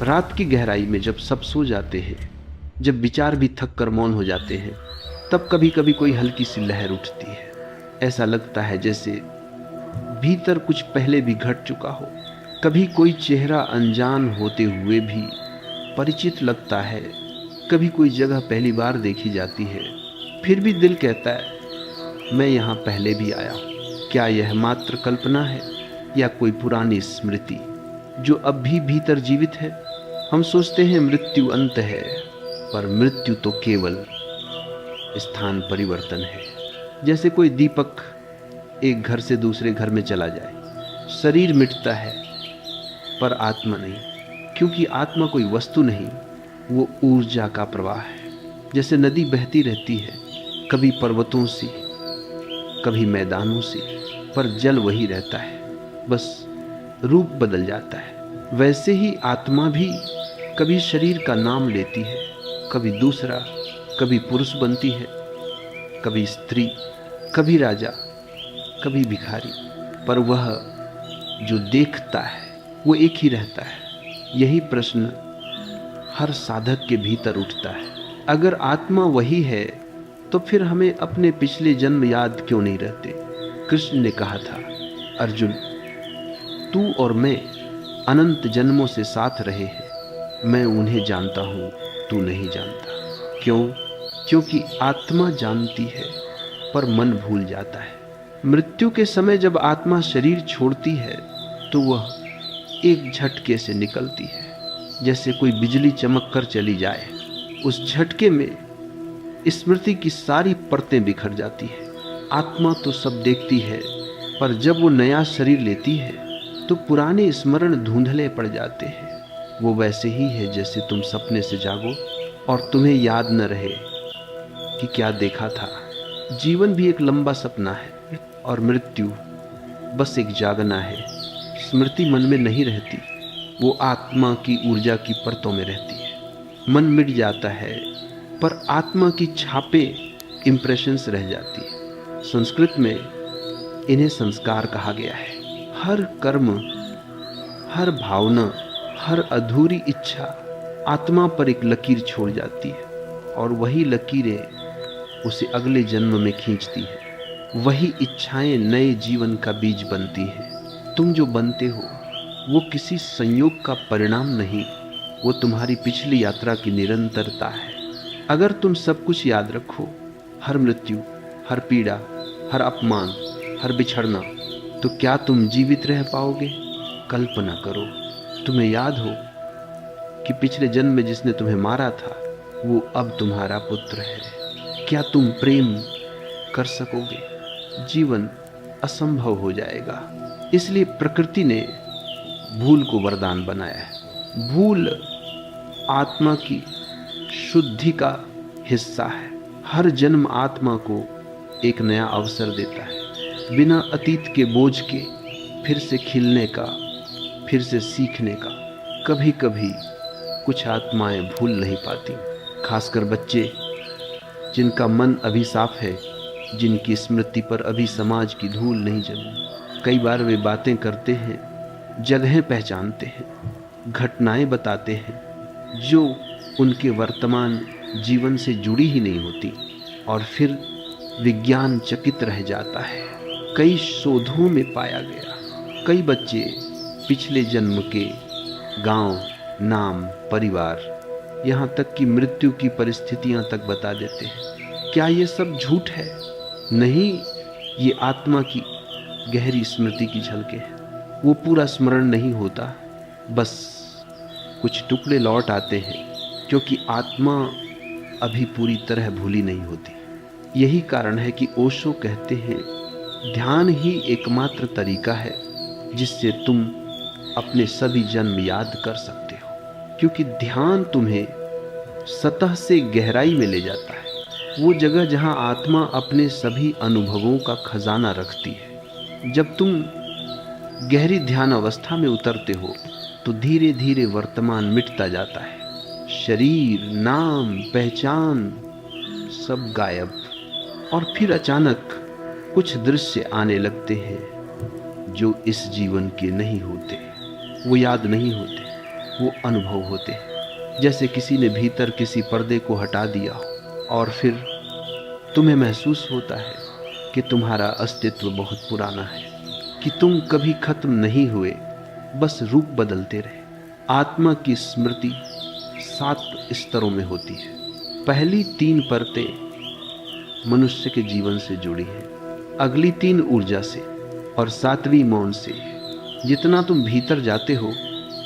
रात की गहराई में जब सब सो जाते हैं, जब विचार भी थक कर मौन हो जाते हैं, तब कभी कभी कोई हल्की सी लहर उठती है। ऐसा लगता है जैसे भीतर कुछ पहले भी घट चुका हो। कभी कोई चेहरा अनजान होते हुए भी परिचित लगता है, कभी कोई जगह पहली बार देखी जाती है। फिर भी दिल कहता है मैं यहाँ पहले भी आया हूँ। क्या यह मात्र कल्पना है या कोई पुरानी स्मृति जो अब भी भीतर जीवित है? हम सोचते हैं मृत्यु अंत है, पर मृत्यु तो केवल स्थान परिवर्तन है। जैसे कोई दीपक एक घर से दूसरे घर में चला जाए। शरीर मिटता है पर आत्मा नहीं, क्योंकि आत्मा कोई वस्तु नहीं, वो ऊर्जा का प्रवाह है। जैसे नदी बहती रहती है, कभी पर्वतों से, कभी मैदानों से, पर जल वही रहता है, बस रूप बदल जाता है। वैसे ही आत्मा भी कभी शरीर का नाम लेती है, कभी दूसरा, कभी पुरुष बनती है, कभी स्त्री, कभी राजा, कभी भिखारी, पर वह जो देखता है वो एक ही रहता है। यही प्रश्न हर साधक के भीतर उठता है। अगर आत्मा वही है तो फिर हमें अपने पिछले जन्म याद क्यों नहीं रहते? कृष्ण ने कहा था, अर्जुन तू और मैं अनंत जन्मों से साथ रहे हैं, मैं उन्हें जानता हूँ, तू नहीं जानता। क्यों? क्योंकि आत्मा जानती है पर मन भूल जाता है। मृत्यु के समय जब आत्मा शरीर छोड़ती है तो वह एक झटके से निकलती है, जैसे कोई बिजली चमक कर चली जाए। उस झटके में स्मृति की सारी परतें बिखर जाती है। आत्मा तो सब देखती है, पर जब वो नया शरीर लेती है तो पुराने स्मरण धुंधले पड़ जाते हैं। वो वैसे ही है जैसे तुम सपने से जागो और तुम्हें याद न रहे कि क्या देखा था। जीवन भी एक लंबा सपना है और मृत्यु बस एक जागना है। स्मृति मन में नहीं रहती, वो आत्मा की ऊर्जा की परतों में रहती है। मन मिट जाता है पर आत्मा की छापे इंप्रेशंस रह जाती है। संस्कृत में इन्हें संस्कार कहा गया है। हर कर्म, हर भावना, हर अधूरी इच्छा आत्मा पर एक लकीर छोड़ जाती है और वही लकीरें उसे अगले जन्म में खींचती है। वही इच्छाएं नए जीवन का बीज बनती हैं। तुम जो बनते हो वो किसी संयोग का परिणाम नहीं, वो तुम्हारी पिछली यात्रा की निरंतरता है। अगर तुम सब कुछ याद रखो, हर मृत्यु, हर पीड़ा, हर अपमान, हर बिछड़ना, तो क्या तुम जीवित रह पाओगे? कल्पना करो, तुम्हें याद हो कि पिछले जन्म में जिसने तुम्हें मारा था वो अब तुम्हारा पुत्र है। क्या तुम प्रेम कर सकोगे? जीवन असंभव हो जाएगा। इसलिए प्रकृति ने भूल को वरदान बनाया है। भूल आत्मा की शुद्धि का हिस्सा है। हर जन्म आत्मा को एक नया अवसर देता है, बिना अतीत के बोझ के फिर से खिलने का, फिर से सीखने का। कभी कभी कुछ आत्माएं भूल नहीं पाती, खासकर बच्चे जिनका मन अभी साफ है, जिनकी स्मृति पर अभी समाज की धूल नहीं जमी। कई बार वे बातें करते हैं, जगहें पहचानते हैं, घटनाएं बताते हैं जो उनके वर्तमान जीवन से जुड़ी ही नहीं होती, और फिर विज्ञान चकित रह जाता है। कई शोधों में पाया गया, कई बच्चे पिछले जन्म के गांव, नाम, परिवार, यहाँ तक कि मृत्यु की परिस्थितियां तक बता देते हैं। क्या ये सब झूठ है? नहीं, ये आत्मा की गहरी स्मृति की झलकें हैं। वो पूरा स्मरण नहीं होता, बस कुछ टुकड़े लौट आते हैं, क्योंकि आत्मा अभी पूरी तरह भूली नहीं होती। यही कारण है कि ओशो कहते हैं, ध्यान ही एकमात्र तरीका है जिससे तुम अपने सभी जन्म याद कर सकते हो, क्योंकि ध्यान तुम्हें सतह से गहराई में ले जाता है, वो जगह जहां आत्मा अपने सभी अनुभवों का खजाना रखती है। जब तुम गहरी ध्यान अवस्था में उतरते हो तो धीरे धीरे वर्तमान मिटता जाता है। शरीर, नाम, पहचान सब गायब, और फिर अचानक कुछ दृश्य आने लगते हैं जो इस जीवन के नहीं होते, वो याद नहीं होते। वो अनुभव होते हैं। जैसे किसी ने भीतर किसी पर्दे को हटा दिया हो और फिर तुम्हें महसूस होता है कि तुम्हारा अस्तित्व बहुत पुराना है, कि तुम कभी खत्म नहीं हुए, बस रूप बदलते रहे। आत्मा की स्मृति 7 स्तरों में होती है। पहली 3 परतें मनुष्य के जीवन से जुड़ी हैं, अगली 3 ऊर्जा से और 7वीं मौन से। जितना तुम भीतर जाते हो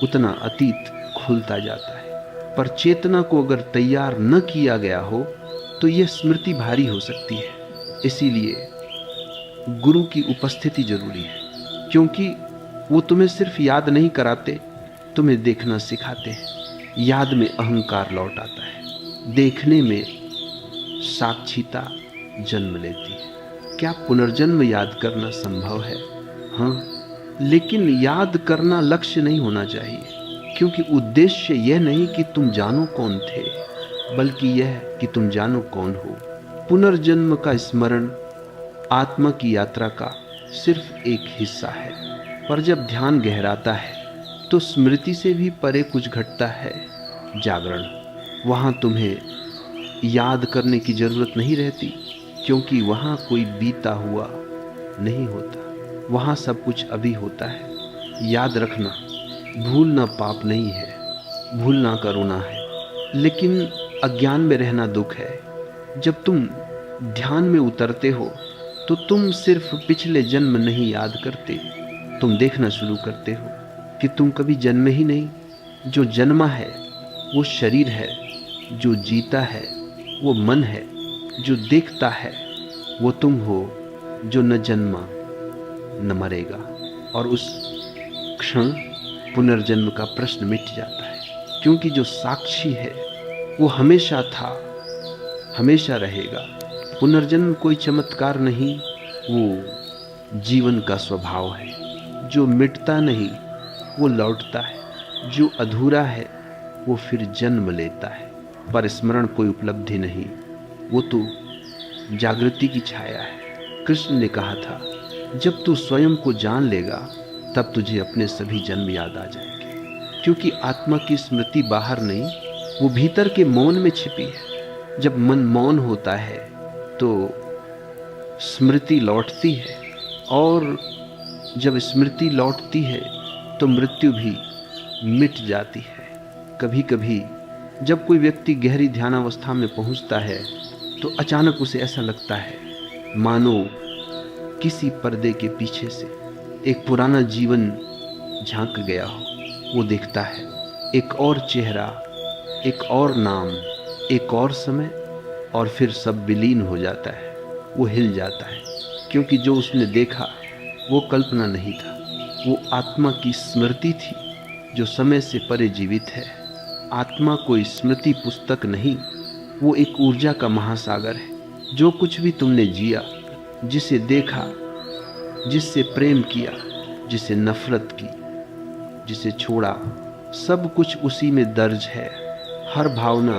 उतना अतीत खुलता जाता है। पर चेतना को अगर तैयार न किया गया हो तो यह स्मृति भारी हो सकती है। इसीलिए गुरु की उपस्थिति जरूरी है, क्योंकि वो तुम्हें सिर्फ याद नहीं कराते, तुम्हें देखना सिखाते हैं। याद में अहंकार लौट आता है, देखने में साक्षीता जन्म लेती है। क्या पुनर्जन्म याद करना संभव है? हाँ, लेकिन याद करना लक्ष्य नहीं होना चाहिए, क्योंकि उद्देश्य यह नहीं कि तुम जानो कौन थे, बल्कि यह कि तुम जानो कौन हो। पुनर्जन्म का स्मरण आत्मा की यात्रा का सिर्फ एक हिस्सा है, पर जब ध्यान गहराता है तो स्मृति से भी परे कुछ घटता है, जागरण। वहाँ तुम्हें याद करने की जरूरत नहीं रहती, क्योंकि वहाँ कोई बीता हुआ नहीं होता, वहाँ सब कुछ अभी होता है। याद रखना, भूलना पाप नहीं है, भूलना करुणा है, लेकिन अज्ञान में रहना दुख है। जब तुम ध्यान में उतरते हो तो तुम सिर्फ पिछले जन्म नहीं याद करते, तुम देखना शुरू करते हो कि तुम कभी जन्मे ही नहीं। जो जन्मा है वो शरीर है, जो जीता है वो मन है, जो देखता है वो तुम हो, जो न जन्मा न मरेगा। और उस क्षण पुनर्जन्म का प्रश्न मिट जाता है, क्योंकि जो साक्षी है वो हमेशा था, हमेशा रहेगा। पुनर्जन्म कोई चमत्कार नहीं, वो जीवन का स्वभाव है। जो मिटता नहीं वो लौटता है, जो अधूरा है वो फिर जन्म लेता है। पर स्मरण कोई उपलब्धि नहीं, वो तो जागृति की छाया है। कृष्ण ने कहा था, जब तू स्वयं को जान लेगा तब तुझे अपने सभी जन्म याद आ जाएंगे। क्योंकि आत्मा की स्मृति बाहर नहीं, वो भीतर के मौन में छिपी है। जब मन मौन होता है तो स्मृति लौटती है, और जब स्मृति लौटती है तो मृत्यु भी मिट जाती है। कभी कभी जब कोई व्यक्ति गहरी ध्यानावस्था में पहुंचता है तो अचानक उसे ऐसा लगता है मानो किसी पर्दे के पीछे से एक पुराना जीवन झांक गया हो। वो देखता है एक और चेहरा, एक और नाम, एक और समय, और फिर सब विलीन हो जाता है। वो हिल जाता है, क्योंकि जो उसने देखा वो कल्पना नहीं था, वो आत्मा की स्मृति थी जो समय से परे जीवित है। आत्मा कोई स्मृति पुस्तक नहीं, वो एक ऊर्जा का महासागर है। जो कुछ भी तुमने जिया, जिसे देखा, जिससे प्रेम किया, जिसे नफरत की, जिसे छोड़ा, सब कुछ उसी में दर्ज है। हर भावना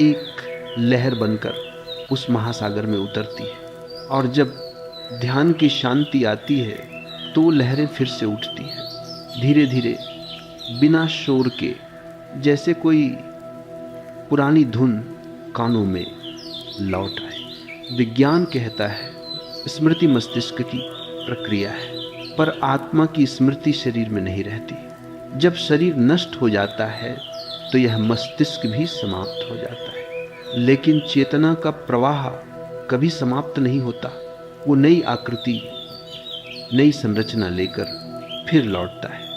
एक लहर बनकर उस महासागर में उतरती है, और जब ध्यान की शांति आती है तो लहरें फिर से उठती हैं, धीरे धीरे, बिना शोर के, जैसे कोई पुरानी धुन कानों में लौट आए। विज्ञान कहता है स्मृति मस्तिष्क की प्रक्रिया है, पर आत्मा की स्मृति शरीर में नहीं रहती। जब शरीर नष्ट हो जाता है तो यह मस्तिष्क भी समाप्त हो जाता है, लेकिन चेतना का प्रवाह कभी समाप्त नहीं होता। वो नई आकृति, नई संरचना लेकर फिर लौटता है।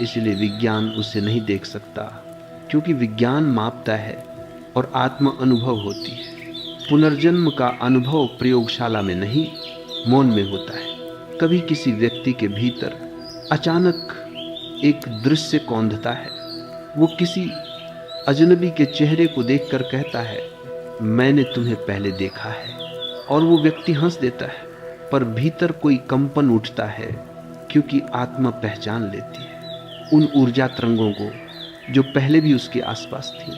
इसलिए विज्ञान उसे नहीं देख सकता, क्योंकि विज्ञान मापता है और आत्मा अनुभव होती है। पुनर्जन्म का अनुभव प्रयोगशाला में नहीं, मौन में होता है। कभी किसी व्यक्ति के भीतर अचानक एक दृश्य कौंधता है। वो किसी अजनबी के चेहरे को देखकर कहता है, मैंने तुम्हें पहले देखा है, और वो व्यक्ति हंस देता है, पर भीतर कोई कंपन उठता है, क्योंकि आत्मा पहचान लेती है उन ऊर्जा तरंगों को जो पहले भी उसके आसपास थी।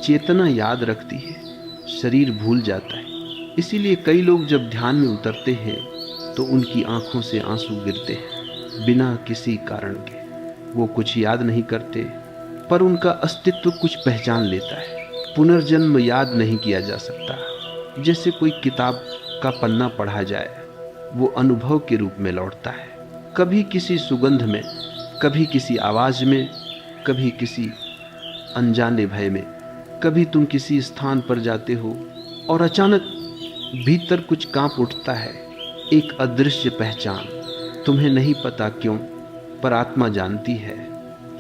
चेतना याद रखती है, शरीर भूल जाता है। इसीलिए कई लोग जब ध्यान में उतरते हैं तो उनकी आंखों से आंसू गिरते हैं, बिना किसी कारण के। वो कुछ याद नहीं करते, पर उनका अस्तित्व कुछ पहचान लेता है। पुनर्जन्म याद नहीं किया जा सकता। जैसे कोई किताब का पन्ना पढ़ा जाए, वो अनुभव के रूप में लौटता है, कभी किसी सुगंध में, कभी किसी आवाज में, कभी किसी अनजाने भय में। कभी तुम किसी स्थान पर जाते हो और अचानक भीतर कुछ कांप उठता है, एक अदृश्य पहचान। तुम्हें नहीं पता क्यों, पर आत्मा जानती है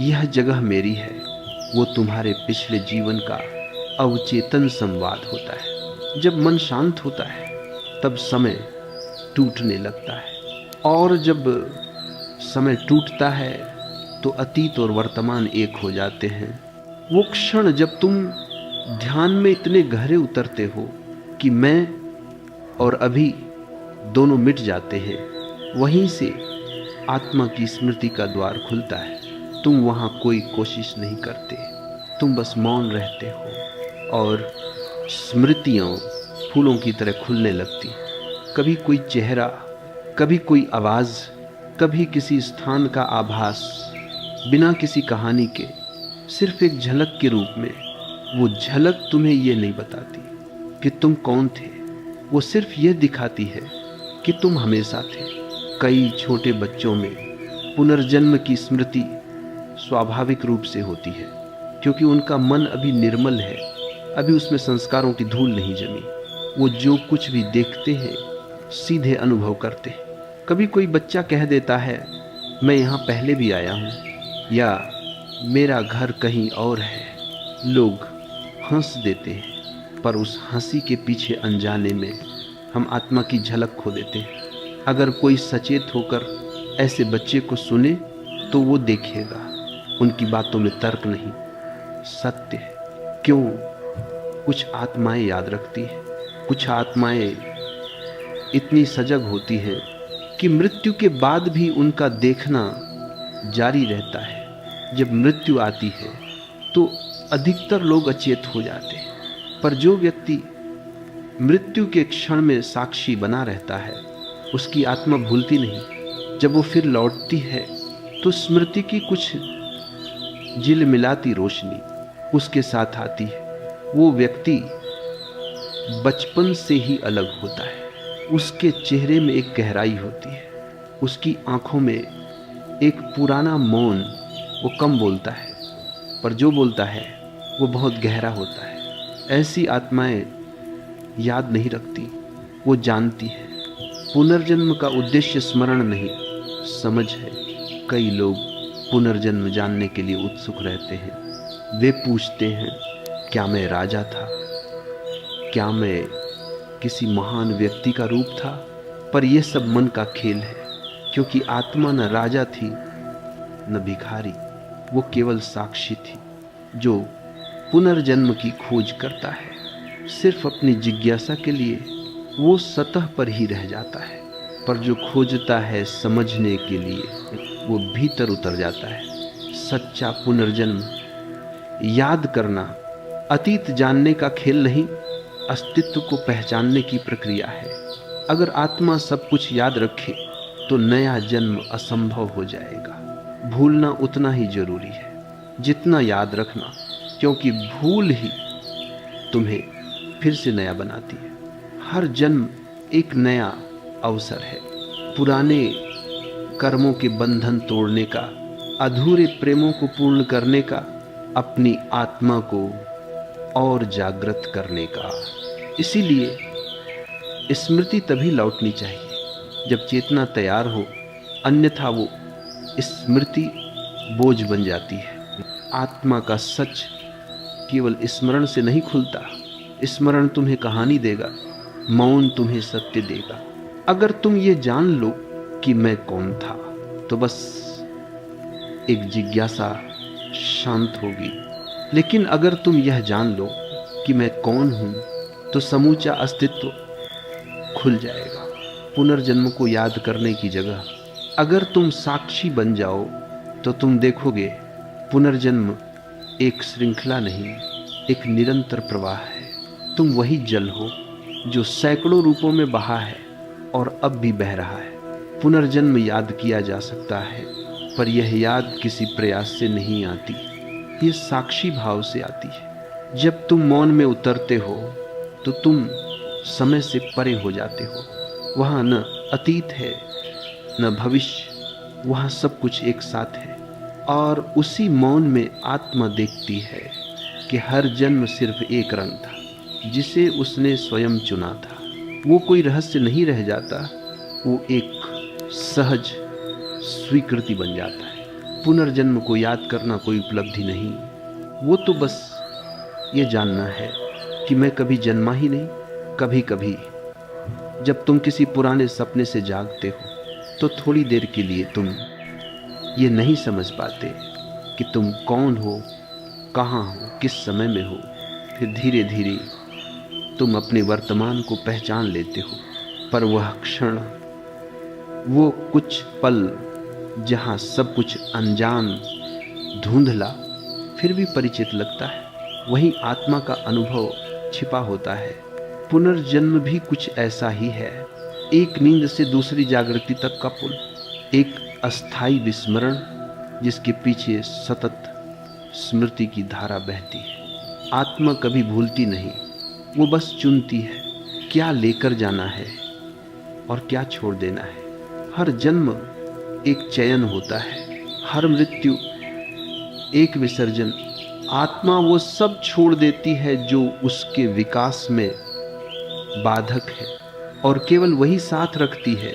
यह जगह मेरी है। वो तुम्हारे पिछले जीवन का अवचेतन संवाद होता है। जब मन शांत होता है तब समय टूटने लगता है, और जब समय टूटता है तो अतीत और वर्तमान एक हो जाते हैं। वो क्षण जब तुम ध्यान में इतने गहरे उतरते हो कि मैं और अभी दोनों मिट जाते हैं, वहीं से आत्मा की स्मृति का द्वार खुलता है। तुम वहां कोई कोशिश नहीं करते, तुम बस मौन रहते हो और स्मृतियां फूलों की तरह खुलने लगती। कभी कोई चेहरा, कभी कोई आवाज, कभी किसी स्थान का आभास, बिना किसी कहानी के, सिर्फ एक झलक के रूप में। वो झलक तुम्हें ये नहीं बताती कि तुम कौन थे, वो सिर्फ ये दिखाती है कि तुम हमेशा थे। कई छोटे बच्चों में पुनर्जन्म की स्मृति स्वाभाविक रूप से होती है, क्योंकि उनका मन अभी निर्मल है, अभी उसमें संस्कारों की धूल नहीं जमी। वो जो कुछ भी देखते हैं सीधे अनुभव करते हैं। कभी कोई बच्चा कह देता है, मैं यहाँ पहले भी आया हूँ, या मेरा घर कहीं और है। लोग हंस देते हैं, पर उस हंसी के पीछे अनजाने में हम आत्मा की झलक खो देते हैं। अगर कोई सचेत होकर ऐसे बच्चे को सुने तो वो देखेगा उनकी बातों में तर्क नहीं, सत्य है। क्यों? कुछ आत्माएं याद रखती हैं, कुछ आत्माएं इतनी सजग होती हैं कि मृत्यु के बाद भी उनका देखना जारी रहता है। जब मृत्यु आती है तो अधिकतर लोग अचेत हो जाते हैं, पर जो व्यक्ति मृत्यु के क्षण में साक्षी बना रहता है, उसकी आत्मा भूलती नहीं। जब वो फिर लौटती है तो स्मृति की कुछ झिलमिलाती रोशनी उसके साथ आती है। वो व्यक्ति बचपन से ही अलग होता है। उसके चेहरे में एक गहराई होती है, उसकी आंखों में एक पुराना मौन। वो कम बोलता है, पर जो बोलता है वो बहुत गहरा होता है। ऐसी आत्माएं याद नहीं रखती, वो जानती है। पुनर्जन्म का उद्देश्य स्मरण नहीं, समझ है। कई लोग पुनर्जन्म जानने के लिए उत्सुक रहते हैं। वे पूछते हैं, क्या मैं राजा था? क्या मैं किसी महान व्यक्ति का रूप था? पर यह सब मन का खेल है, क्योंकि आत्मा न राजा थी न भिखारी, वो केवल साक्षी थी जो पुनर्जन्म की खोज करता है। सिर्फ अपनी जिज्ञासा के लिए वो सतह पर ही रह जाता है, पर जो खोजता है समझने के लिए वो भीतर उतर जाता है। सच्चा पुनर्जन्म याद करना अतीत जानने का खेल नहीं, अस्तित्व को पहचानने की प्रक्रिया है। अगर आत्मा सब कुछ याद रखे तो नया जन्म असंभव हो जाएगा। भूलना उतना ही जरूरी है जितना याद रखना, क्योंकि भूल ही तुम्हें फिर से नया बनाती है। हर जन्म एक नया अवसर है, पुराने कर्मों के बंधन तोड़ने का, अधूरे प्रेमों को पूर्ण करने का, अपनी आत्मा को और जागृत करने का। इसीलिए स्मृति तभी लौटनी चाहिए जब चेतना तैयार हो, अन्यथा वो स्मृति बोझ बन जाती है। आत्मा का सच केवल स्मरण से नहीं खुलता। स्मरण तुम्हें कहानी देगा, मौन तुम्हें सत्य देगा। अगर तुम ये जान लो कि मैं कौन था, तो बस एक जिज्ञासा शांत होगी। लेकिन अगर तुम यह जान लो कि मैं कौन हूं, तो समूचा अस्तित्व खुल जाएगा। पुनर्जन्म को याद करने की जगह अगर तुम साक्षी बन जाओ, तो तुम देखोगे पुनर्जन्म एक श्रृंखला नहीं, एक निरंतर प्रवाह है। तुम वही जल हो जो सैकड़ों रूपों में बहा है और अब भी बह रहा है। पुनर्जन्म याद किया जा सकता है, पर यह याद किसी प्रयास से नहीं आती। ये साक्षी भाव से आती है। जब तुम मौन में उतरते हो तो तुम समय से परे हो जाते हो। वहाँ न अतीत है न भविष्य, वहाँ सब कुछ एक साथ है। और उसी मौन में आत्मा देखती है कि हर जन्म सिर्फ एक रंग था जिसे उसने स्वयं चुना था। वो कोई रहस्य नहीं रह जाता, वो एक सहज स्वीकृति बन जाता है। पुनर्जन्म को याद करना कोई उपलब्धि नहीं, वो तो बस ये जानना है कि मैं कभी जन्मा ही नहीं। कभी कभी जब तुम किसी पुराने सपने से जागते हो तो थोड़ी देर के लिए तुम ये नहीं समझ पाते कि तुम कौन हो, कहाँ हो, किस समय में हो। फिर धीरे धीरे तुम अपने वर्तमान को पहचान लेते हो। पर वह क्षण, वो कुछ पल जहाँ सब कुछ अनजान, धुंधला फिर भी परिचित लगता है, वहीं आत्मा का अनुभव छिपा होता है। पुनर्जन्म भी कुछ ऐसा ही है, एक नींद से दूसरी जागृति तक का पुल, एक अस्थाई विस्मरण जिसके पीछे सतत स्मृति की धारा बहती है। आत्मा कभी भूलती नहीं, वो बस चुनती है क्या लेकर जाना है और क्या छोड़ देना है। हर जन्म एक चयन होता है, हर मृत्यु एक विसर्जन। आत्मा वो सब छोड़ देती है जो उसके विकास में बाधक है, और केवल वही साथ रखती है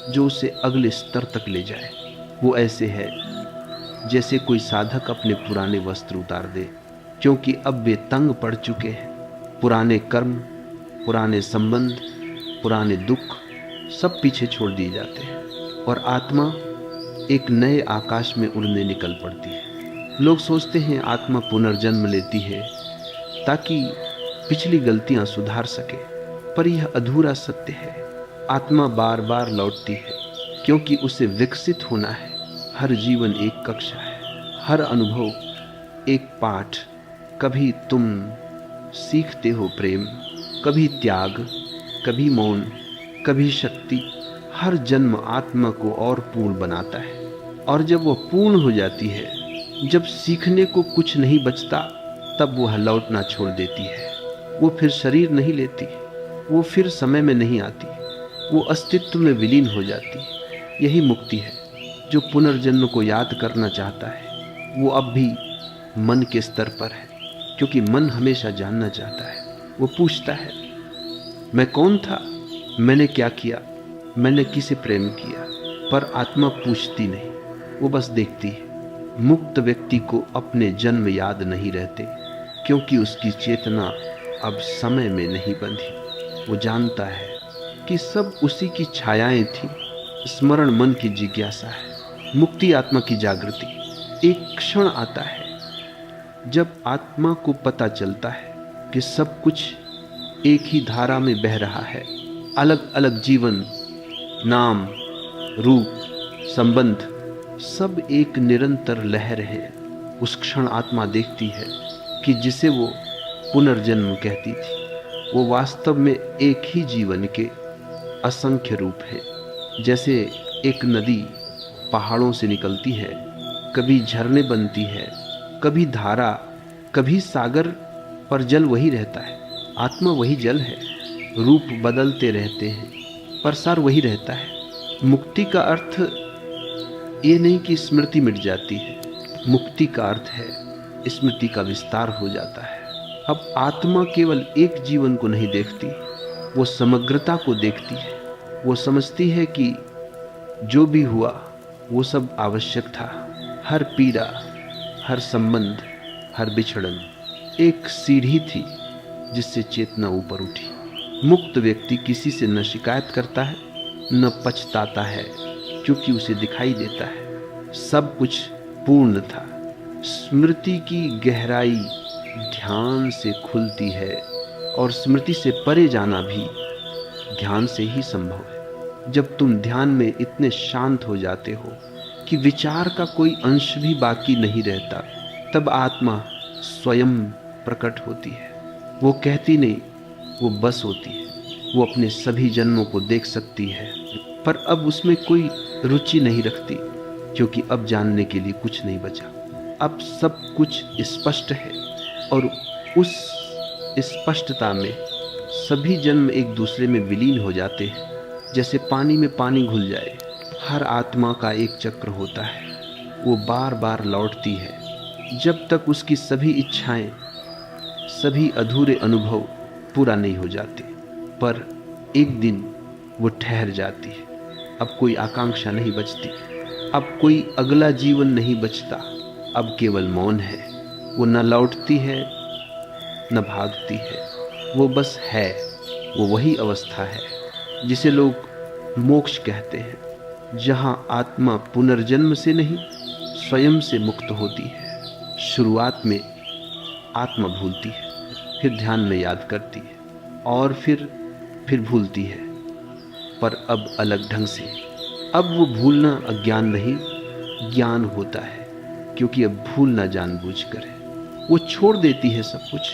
जो उसे अगले स्तर तक ले जाए। वो ऐसे है जैसे कोई साधक अपने पुराने वस्त्र उतार दे, क्योंकि अब वे तंग पड़ चुके हैं। पुराने कर्म, पुराने संबंध, पुराने दुख सब पीछे छोड़ दिए जाते हैं और आत्मा एक नए आकाश में उड़ने निकल पड़ती है। लोग सोचते हैं आत्मा पुनर्जन्म लेती है ताकि पिछली गलतियां सुधार सके, पर यह अधूरा सत्य है। आत्मा बार बार लौटती है क्योंकि उसे विकसित होना है। हर जीवन एक कक्षा है, हर अनुभव एक पाठ। कभी तुम सीखते हो प्रेम, कभी त्याग, कभी मौन, कभी शक्ति। हर जन्म आत्मा को और पूर्ण बनाता है, और जब वह पूर्ण हो जाती है, जब सीखने को कुछ नहीं बचता, तब वह लौटना छोड़ देती है। वो फिर शरीर नहीं लेती, वो फिर समय में नहीं आती, वो अस्तित्व में विलीन हो जाती है। यही मुक्ति है। जो पुनर्जन्म को याद करना चाहता है वो अब भी मन के स्तर पर है, क्योंकि मन हमेशा जानना चाहता है। वो पूछता है मैं कौन था, मैंने क्या किया, मैंने किसे प्रेम किया। पर आत्मा पूछती नहीं, वो बस देखती है। मुक्त व्यक्ति को अपने जन्म याद नहीं रहते, क्योंकि उसकी चेतना अब समय में नहीं बंधी। वो जानता है कि सब उसी की छायाएं थी। स्मरण मन की जिज्ञासा है, मुक्ति आत्मा की जागृति। एक क्षण आता है जब आत्मा को पता चलता है कि सब कुछ एक ही धारा में बह रहा है। अलग अलग जीवन, नाम, रूप, संबंध सब एक निरंतर लहर है। उस क्षण आत्मा देखती है कि जिसे वो पुनर्जन्म कहती थी, वो वास्तव में एक ही जीवन के असंख्य रूप है। जैसे एक नदी पहाड़ों से निकलती है, कभी झरने बनती है, कभी धारा, कभी सागर, पर जल वही रहता है। आत्मा वही जल है। रूप बदलते रहते हैं पर सार वही रहता है। मुक्ति का अर्थ ये नहीं कि स्मृति मिट जाती है, मुक्ति का अर्थ है स्मृति का विस्तार हो जाता है। अब आत्मा केवल एक जीवन को नहीं देखती, वो समग्रता को देखती है। वो समझती है कि जो भी हुआ वो सब आवश्यक था। हर पीड़ा, हर संबंध, हर बिछड़न एक सीढ़ी थी जिससे चेतना ऊपर उठी। मुक्त व्यक्ति किसी से न शिकायत करता है, न पछताता है, क्योंकि उसे दिखाई देता है सब कुछ पूर्ण था। स्मृति की गहराई ध्यान से खुलती है, और स्मृति से परे जाना भी ध्यान से ही संभव है। जब तुम ध्यान में इतने शांत हो जाते हो कि विचार का कोई अंश भी बाकी नहीं रहता, तब आत्मा स्वयं प्रकट होती है। वो कहती नहीं, वो बस होती है। वो अपने सभी जन्मों को देख सकती है, पर अब उसमें कोई रुचि नहीं रखती, क्योंकि अब जानने के लिए कुछ नहीं बचा। अब सब कुछ स्पष्ट है और उस स्पष्टता में सभी जन्म एक दूसरे में विलीन हो जाते हैं, जैसे पानी में पानी घुल जाए। हर आत्मा का एक चक्र होता है, वो बार बार लौटती है जब तक उसकी सभी इच्छाएं, सभी अधूरे अनुभव पूरा नहीं हो जाते। पर एक दिन वो ठहर जाती है। अब कोई आकांक्षा नहीं बचती, अब कोई अगला जीवन नहीं बचता, अब केवल मौन है। वो न लौटती है न भागती है, वो बस है। वो वही अवस्था है जिसे लोग मोक्ष कहते हैं, जहां आत्मा पुनर्जन्म से नहीं स्वयं से मुक्त होती है। शुरुआत में आत्मा भूलती है, फिर ध्यान में याद करती है और फिर भूलती है, पर अब अलग ढंग से। अब वो भूलना अज्ञान नहीं, ज्ञान होता है, क्योंकि अब भूलना जानबूझकर है। वो छोड़ देती है सब कुछ,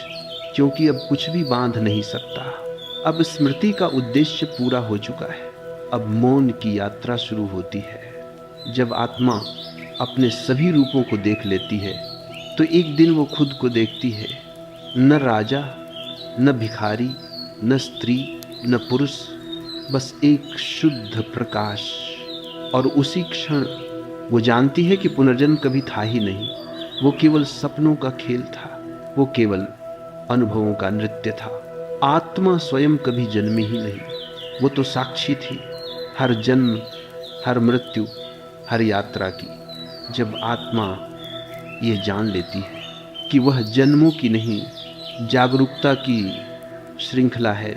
क्योंकि अब कुछ भी बांध नहीं सकता। अब स्मृति का उद्देश्य पूरा हो चुका है। अब मौन की यात्रा शुरू होती है। जब आत्मा अपने सभी रूपों को देख लेती है तो एक दिन वो खुद को देखती है, न राजा, न भिखारी, न स्त्री, न पुरुष, बस एक शुद्ध प्रकाश। और उसी क्षण वो जानती है कि पुनर्जन्म कभी था ही नहीं। वो केवल सपनों का खेल था, वो केवल अनुभवों का नृत्य था। आत्मा स्वयं कभी जन्मी ही नहीं, वो तो साक्षी थी हर जन्म, हर मृत्यु, हर यात्रा की। जब आत्मा ये जान लेती है कि वह जन्मों की नहीं, जागरूकता की श्रृंखला है,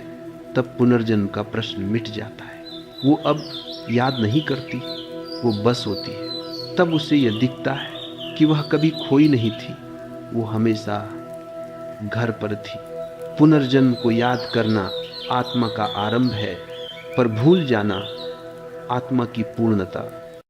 तब पुनर्जन्म का प्रश्न मिट जाता है। वो अब याद नहीं करती, वो बस होती है। तब उसे यह दिखता है कि वह कभी खोई नहीं थी, वो हमेशा घर पर थी। पुनर्जन्म को याद करना आत्मा का आरंभ है, पर भूल जाना आत्मा की पूर्णता।